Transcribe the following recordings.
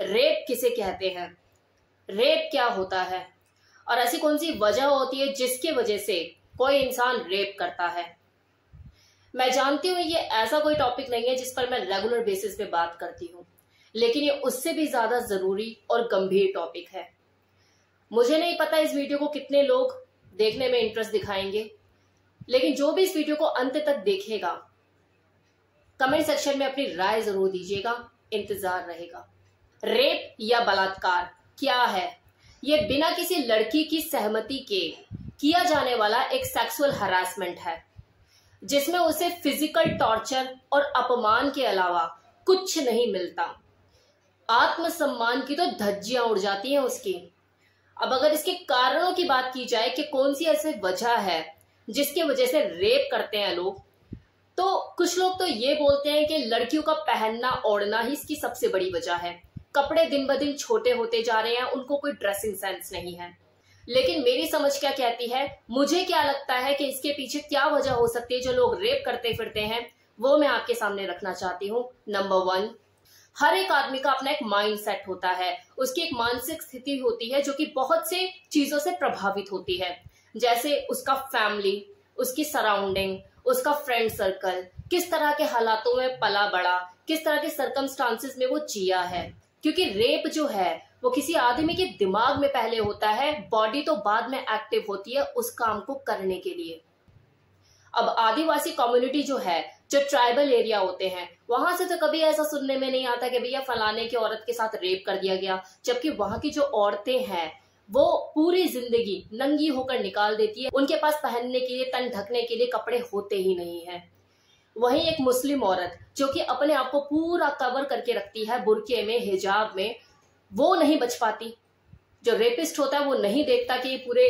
Rape किसे कहते हैं, रेप क्या होता है और ऐसी कौन सी वजह होती है जिसकी वजह से कोई इंसान रेप करता है। मैं जानती हूँ ये ऐसा कोई टॉपिक नहीं है जिस पर मैं रेगुलर बेसिस पे बात करती हूँ, लेकिन ये उससे भी ज्यादा जरूरी और गंभीर टॉपिक है। मुझे नहीं पता इस वीडियो को कितने लोग देखने में इंटरेस्ट दिखाएंगे, लेकिन जो भी इस वीडियो को अंत तक देखेगा कमेंट सेक्शन में अपनी राय जरूर दीजिएगा, इंतजार रहेगा। रेप या बलात्कार क्या है? ये बिना किसी लड़की की सहमति के किया जाने वाला एक सेक्सुअल हरासमेंट है, जिसमें उसे फिजिकल टॉर्चर और अपमान के अलावा कुछ नहीं मिलता। आत्मसम्मान की तो धज्जियां उड़ जाती हैं उसकी। अब अगर इसके कारणों की बात की जाए कि कौन सी ऐसी वजह है जिसकी वजह से रेप करते हैं लोग, तो कुछ लोग तो ये बोलते हैं कि लड़कियों का पहनना ओढ़ना ही इसकी सबसे बड़ी वजह है। कपड़े दिन ब दिन छोटे होते जा रहे हैं, उनको कोई ड्रेसिंग सेंस नहीं है। लेकिन मेरी समझ क्या कहती है, मुझे क्या लगता है कि इसके पीछे क्या वजह हो सकती है जो लोग रेप करते फिरते हैं, वो मैं आपके सामने रखना चाहती हूँ। नंबर 1, हर एक आदमी का अपना एक माइंड सेट होता है, उसकी एक मानसिक स्थिति होती है जो कि बहुत से चीजों से प्रभावित होती है, जैसे उसका फैमिली, उसकी सराउंडिंग, उसका फ्रेंड सर्कल, किस तरह के हालातों में पला बड़ा, किस तरह के सर्कमस्टांसेस में वो जिया है। क्योंकि रेप जो है वो किसी आदमी के दिमाग में पहले होता है, बॉडी तो बाद में एक्टिव होती है उस काम को करने के लिए। अब आदिवासी कम्युनिटी जो है, जो ट्राइबल एरिया होते हैं, वहां से तो कभी ऐसा सुनने में नहीं आता कि भैया फलाने की औरत के साथ रेप कर दिया गया, जबकि वहां की जो औरतें हैं वो पूरी जिंदगी नंगी होकर निकाल देती है। उनके पास पहनने के लिए, तन ढकने के लिए कपड़े होते ही नहीं है। वहीं एक मुस्लिम औरत जो कि अपने आप को पूरा कवर करके रखती है बुर्के में, हिजाब में, वो नहीं बच पाती। जो रेपिस्ट होता है वो नहीं देखता कि ये पूरे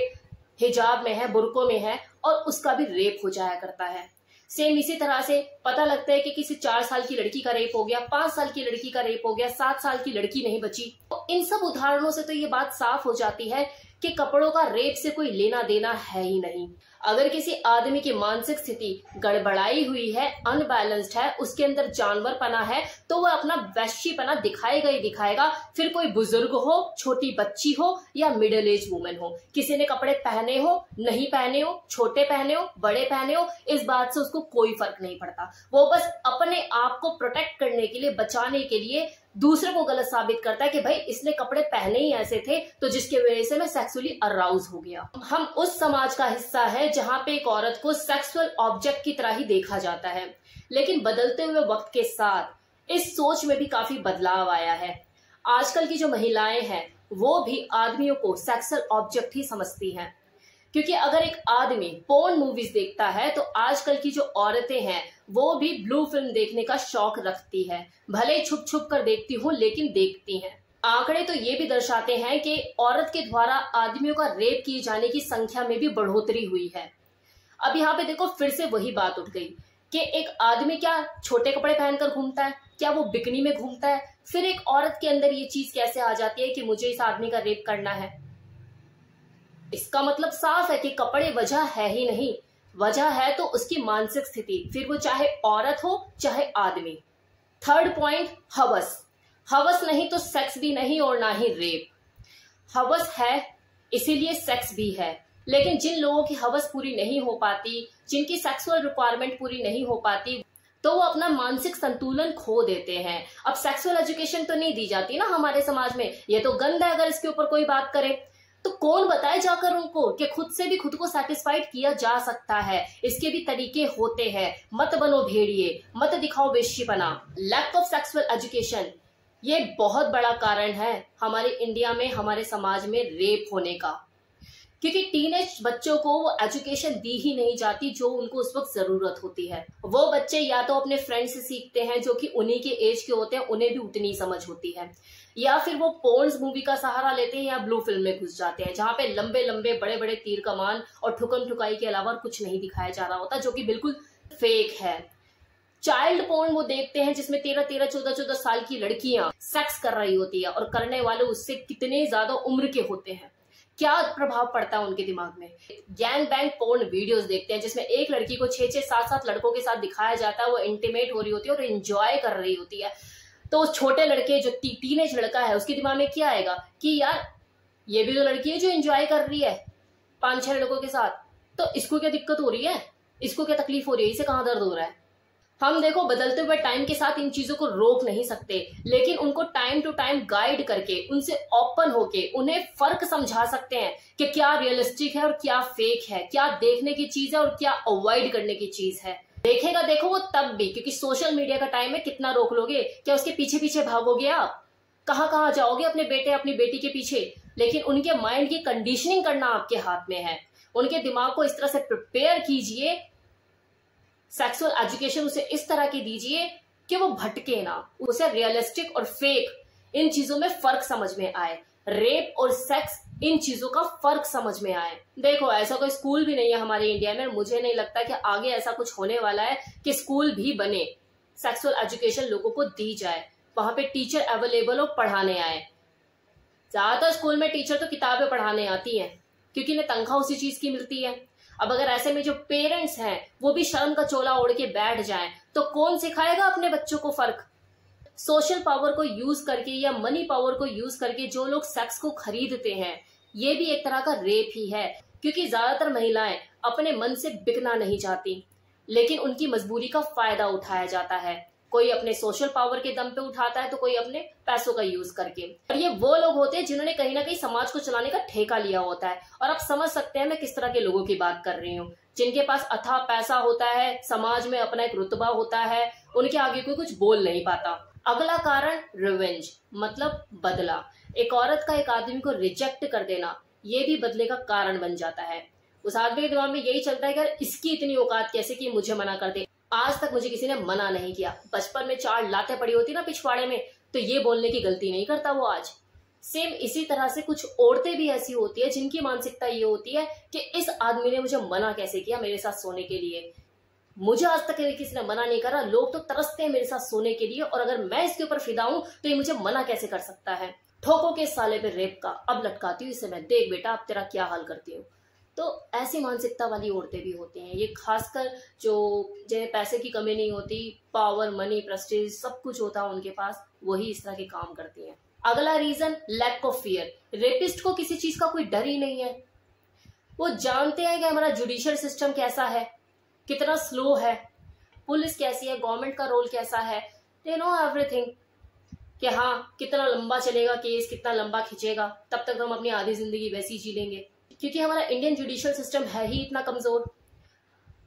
हिजाब में है, बुर्कों में है, और उसका भी रेप हो जाया करता है। सेम इसी तरह से पता लगता है कि किसी 4 साल की लड़की का रेप हो गया, 5 साल की लड़की का रेप हो गया, 7 साल की लड़की नहीं बची। तो इन सब उदाहरणों से तो ये बात साफ हो जाती है कि कपड़ों का रेप से कोई लेना देना है ही नहीं। अगर किसी आदमी की मानसिक स्थिति गड़बड़ाई हुई है, अनबैलेंस्ड है, उसके अंदर जानवरपना है, तो वह अपना वैश्यपना दिखाएगा ही दिखाएगा। फिर कोई बुजुर्ग हो, छोटी बच्ची हो या मिडिल एज वुमेन हो, किसी ने कपड़े पहने हो, नहीं पहने हो, छोटे पहने हो, बड़े पहने हो, इस बात से उसको कोई फर्क नहीं पड़ता। वो बस अपने आप को प्रोटेक्ट करने के लिए, बचाने के लिए दूसरे को गलत साबित करता है कि भाई इसने कपड़े पहने ही ऐसे थे तो जिसकी वजह से मैं सेक्सुअली अराउज हो गया। हम उस समाज का हिस्सा है जहां पे एक औरत को सेक्सुअल ऑब्जेक्ट की तरह ही देखा जाता है। लेकिन बदलते हुए वक्त के साथ इस सोच में भी काफी बदलाव आया है। आजकल की जो महिलाएं हैं वो भी आदमियों को सेक्सुअल ऑब्जेक्ट ही समझती हैं, क्योंकि अगर एक आदमी पोर्न मूवीज देखता है तो आजकल की जो औरतें हैं वो भी ब्लू फिल्म देखने का शौक रखती है। भले छुप छुप कर देखती हूँ, लेकिन देखती हैं। आंकड़े तो ये भी दर्शाते हैं कि औरत के द्वारा आदमियों का रेप किए जाने की संख्या में भी बढ़ोतरी हुई है। अब यहाँ पे देखो, फिर से वही बात उठ गई कि एक आदमी क्या छोटे कपड़े पहनकर घूमता है, क्या वो बिकनी में घूमता है? फिर एक औरत के अंदर ये चीज कैसे आ जाती है कि मुझे इस आदमी का रेप करना है? इसका मतलब साफ है कि कपड़े वजह है ही नहीं, वजह है तो उसकी मानसिक स्थिति, फिर वो चाहे औरत हो चाहे आदमी। थर्ड पॉइंट, हवस। हवस नहीं तो सेक्स भी नहीं और ना ही रेप। हवस है इसीलिए सेक्स भी है, लेकिन जिन लोगों की हवस पूरी नहीं हो पाती, जिनकी सेक्सुअल रिक्वायरमेंट पूरी नहीं हो पाती, तो वो अपना मानसिक संतुलन खो देते हैं। अब सेक्सुअल एजुकेशन तो नहीं दी जाती ना हमारे समाज में, ये तो गंद है अगर इसके ऊपर कोई बात करे। तो कौन बताए जाकर उनको कि खुद से भी खुद को सेटिस्फाइड किया जा सकता है, इसके भी तरीके होते हैं। मत बनो भेड़िए, मत दिखाओ वेश्यपना। लैक ऑफ सेक्सुअल एजुकेशन ये बहुत बड़ा कारण है हमारे इंडिया में, हमारे समाज में रेप होने का, क्योंकि टीनेज बच्चों को वो एजुकेशन दी ही नहीं जाती जो उनको उस वक्त जरूरत होती है। वो बच्चे या तो अपने फ्रेंड से सीखते हैं जो कि उन्हीं के एज के होते हैं, उन्हें भी उतनी समझ होती है, या फिर वो पोर्न्स मूवी का सहारा लेते हैं या ब्लू फिल्म में घुस जाते हैं जहां पे लंबे लंबे बड़े बड़े तीर कमान और ठुकम ठुकाई के अलावा कुछ नहीं दिखाया जा रहा होता, जो कि बिल्कुल फेक है। चाइल्ड पोर्न वो देखते हैं जिसमें 13-13, 14-14 साल की लड़कियां सेक्स कर रही होती है, और करने वाले उससे कितने ज्यादा उम्र के होते हैं, क्या प्रभाव पड़ता है उनके दिमाग में। गैंग बैंग पोर्न वीडियोस देखते हैं जिसमें एक लड़की को 6-6, 7-7 लड़कों के साथ दिखाया जाता है, वो इंटीमेट हो रही होती है और एंजॉय कर रही होती है। तो उस छोटे लड़के जो टीनेज लड़का है उसके दिमाग में क्या आएगा कि यार ये भी तो लड़की है जो एंजॉय कर रही है 5-6 लड़कों के साथ, तो इसको क्या दिक्कत हो रही है, इसको क्या तकलीफ हो रही है, इसे कहाँ दर्द हो रहा है। हम देखो बदलते हुए टाइम के साथ इन चीजों को रोक नहीं सकते, लेकिन उनको टाइम टू टाइम गाइड करके उनसे ओपन होके उन्हें फर्क समझा सकते हैं कि क्या रियलिस्टिक है और क्या फेक है, क्या देखने की चीज है और क्या अवॉइड करने की चीज है। देखेगा देखो वो तब भी, क्योंकि सोशल मीडिया का टाइम है, कितना रोक लोगे, क्या उसके पीछे पीछे भागोगे आप, कहाँ कहाँ जाओगे अपने बेटे अपनी बेटी के पीछे। लेकिन उनके माइंड की कंडीशनिंग करना आपके हाथ में है, उनके दिमाग को इस तरह से प्रिपेयर कीजिए, सेक्सुअल एजुकेशन उसे इस तरह की दीजिए कि वो भटके ना, उसे रियलिस्टिक और फेक इन चीजों में फर्क समझ में आए, रेप और सेक्स इन चीजों का फर्क समझ में आए। देखो ऐसा कोई स्कूल भी नहीं है हमारे इंडिया में, मुझे नहीं लगता कि आगे ऐसा कुछ होने वाला है कि स्कूल भी बने, सेक्सुअल एजुकेशन लोगों को दी जाए, वहां पे टीचर अवेलेबल हो पढ़ाने आए। ज्यादातर स्कूल में टीचर तो किताबें पढ़ाने आती हैं क्योंकि इन्हें तनख्वाह उसी चीज की मिलती है। अब अगर ऐसे में जो पेरेंट्स हैं वो भी शर्म का चोला ओढ़ के बैठ जाएं तो कौन सिखाएगा अपने बच्चों को फर्क। सोशल पावर को यूज करके या मनी पावर को यूज करके जो लोग सेक्स को खरीदते हैं, ये भी एक तरह का रेप ही है, क्योंकि ज्यादातर महिलाएं अपने मन से बिकना नहीं चाहती, लेकिन उनकी मजबूरी का फायदा उठाया जाता है। कोई अपने सोशल पावर के दम पे उठाता है तो कोई अपने पैसों का यूज करके। और ये वो लोग होते हैं जिन्होंने कहीं ना कहीं समाज को चलाने का ठेका लिया होता है। और आप समझ सकते हैं मैं किस तरह के लोगों की बात कर रही हूँ, जिनके पास अथाह पैसा होता है, समाज में अपना एक रुतबा होता है, उनके आगे कोई कुछ बोल नहीं पाता। अगला कारण रिवेंज, मतलब बदला। एक औरत का एक आदमी को रिजेक्ट कर देना, ये भी बदले का कारण बन जाता है। उस आदमी के दिमाग में यही चलता है कि यार इसकी इतनी औकात कैसे कि मुझे मना कर दे, आज तक मुझे किसी ने मना नहीं किया। बचपन में 4 लातें पड़ी होती ना पिछवाड़े में, तो ये बोलने की गलती नहीं करता वो आज। सेम इसी तरह से कुछ औरतें भी ऐसी होती है जिनकी मानसिकता ये होती है कि इस आदमी ने मुझे मना कैसे किया मेरे साथ सोने के लिए, मुझे आज तक किसी ने मना नहीं करा, लोग तो तरसते हैं मेरे साथ सोने के लिए, और अगर मैं इसके ऊपर फिदा हूं तो ये मुझे मना कैसे कर सकता है। ठोको के साले पे रेप का, अब लटकाती हूँ इसे मैं, देख बेटा अब तेरा क्या हाल करती हूँ। तो ऐसी मानसिकता वाली औरतें भी होती हैं। ये खासकर जो जिन्हें पैसे की कमी नहीं होती, पावर मनी प्रेस्टीज सब कुछ होता है उनके पास, वही इस तरह के काम करती हैं। अगला reason lack of fear. Rapist को किसी चीज का कोई डर ही नहीं है। वो जानते हैं कि हमारा जुडिशियल सिस्टम कैसा है, कितना स्लो है, पुलिस कैसी है, गवर्नमेंट का रोल कैसा है, दे नो एवरीथिंग, कि हाँ कितना लंबा चलेगा केस, कितना लंबा खिंचेगा, तब तक हम अपनी आधी जिंदगी वैसी जी लेंगे, क्योंकि हमारा इंडियन जुडिशियल सिस्टम है ही इतना कमजोर।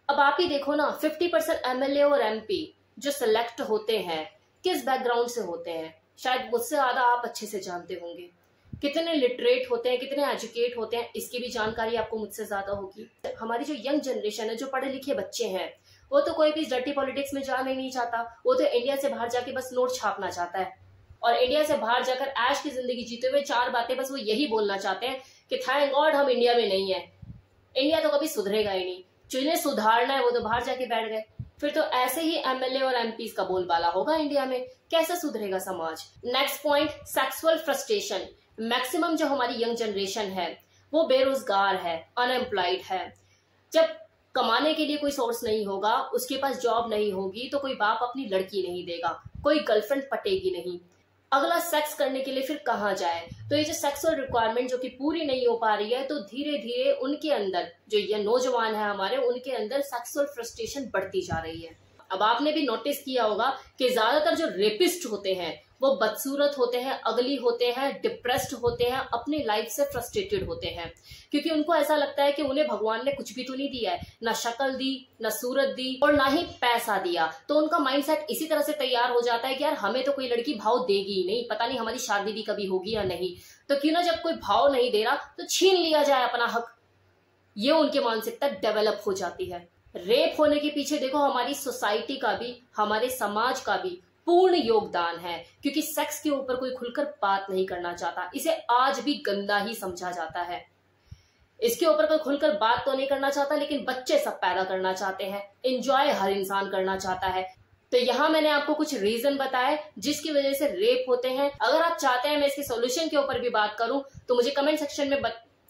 अब आप ही देखो ना, 50% एमएलए और एमपी जो सिलेक्ट होते हैं किस बैकग्राउंड से होते हैं, शायद मुझसे ज्यादा आप अच्छे से जानते होंगे। कितने लिटरेट होते हैं, कितने एजुकेट होते हैं, इसकी भी जानकारी आपको मुझसे ज्यादा होगी। हमारी जो यंग जनरेशन है, जो पढ़े लिखे बच्चे हैं, वो तो कोई भी डर्टी पॉलिटिक्स में जाना ही नहीं चाहता, वो तो इंडिया से बाहर जाके बस नोट छापना चाहता है, और इंडिया से बाहर जाकर ऐश की जिंदगी जीते हुए 4 बातें बस वो यही बोलना चाहते हैं कि थैंक गॉड हम इंडिया में नहीं है, इंडिया तो कभी सुधरेगा ही नहीं, जिन्हें सुधारना है वो तो बाहर जाके बैठ गए। फिर तो ऐसे ही एमएलए और एमपीज का बोलबाला होगा इंडिया में, कैसे सुधरेगा समाज। Next point, sexual frustration. Maximum जो हमारी यंग जनरेशन है वो बेरोजगार है, अनएम्प्लॉयड है। जब कमाने के लिए कोई सोर्स नहीं होगा, उसके पास जॉब नहीं होगी, तो कोई बाप अपनी लड़की नहीं देगा, कोई गर्लफ्रेंड पटेगी नहीं। अगला सेक्स करने के लिए फिर कहाँ जाए। तो ये जो सेक्सुअल रिक्वायरमेंट जो कि पूरी नहीं हो पा रही है, तो धीरे धीरे उनके अंदर, जो ये नौजवान है हमारे, उनके अंदर सेक्सुअल फ्रस्ट्रेशन बढ़ती जा रही है। अब आपने भी नोटिस किया होगा कि ज्यादातर जो रेपिस्ट होते हैं वो बदसूरत होते हैं, अगली होते हैं, डिप्रेस्ड होते हैं, अपनी लाइफ से फ्रस्ट्रेटेड होते हैं, क्योंकि उनको ऐसा लगता है कि उन्हें भगवान ने कुछ भी तो नहीं दिया है, ना शक्ल दी, ना सूरत दी, और ना ही पैसा दिया। तो उनका माइंडसेट इसी तरह से तैयार हो जाता है कि यार हमें तो कोई लड़की भाव देगी ही नहीं, पता नहीं हमारी शादी भी कभी होगी या नहीं, तो क्यों ना जब कोई भाव नहीं दे रहा तो छीन लिया जाए अपना हक। ये उनकी मानसिकता डेवलप हो जाती है। रेप होने के पीछे देखो हमारी सोसाइटी का भी, हमारे समाज का भी पूर्ण योगदान है, क्योंकि सेक्स के ऊपर कोई खुलकर बात नहीं करना चाहता, इसे आज भी गंदा ही समझा जाता है। इसके ऊपर कोई खुलकर बात तो नहीं करना चाहता, लेकिन बच्चे सब पैदा करना चाहते हैं, एंजॉय हर इंसान करना चाहता है। तो यहाँ मैंने आपको कुछ रीजन बताए जिसकी वजह से रेप होते हैं। अगर आप चाहते हैं मैं इसके सॉल्यूशन के ऊपर भी बात करूं तो मुझे कमेंट सेक्शन में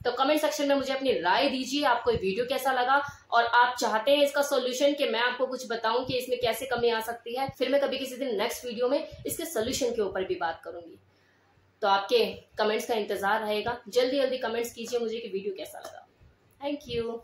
तो कमेंट सेक्शन में मुझे अपनी राय दीजिए, आपको ये वीडियो कैसा लगा और आप चाहते हैं इसका सॉल्यूशन कि मैं आपको कुछ बताऊं कि इसमें कैसे कमी आ सकती है। फिर मैं कभी किसी दिन नेक्स्ट वीडियो में इसके सॉल्यूशन के ऊपर भी बात करूंगी। तो आपके कमेंट्स का इंतजार रहेगा। जल्दी जल्दी कमेंट्स कीजिए मुझे कि वीडियो कैसा लगा। Thank you.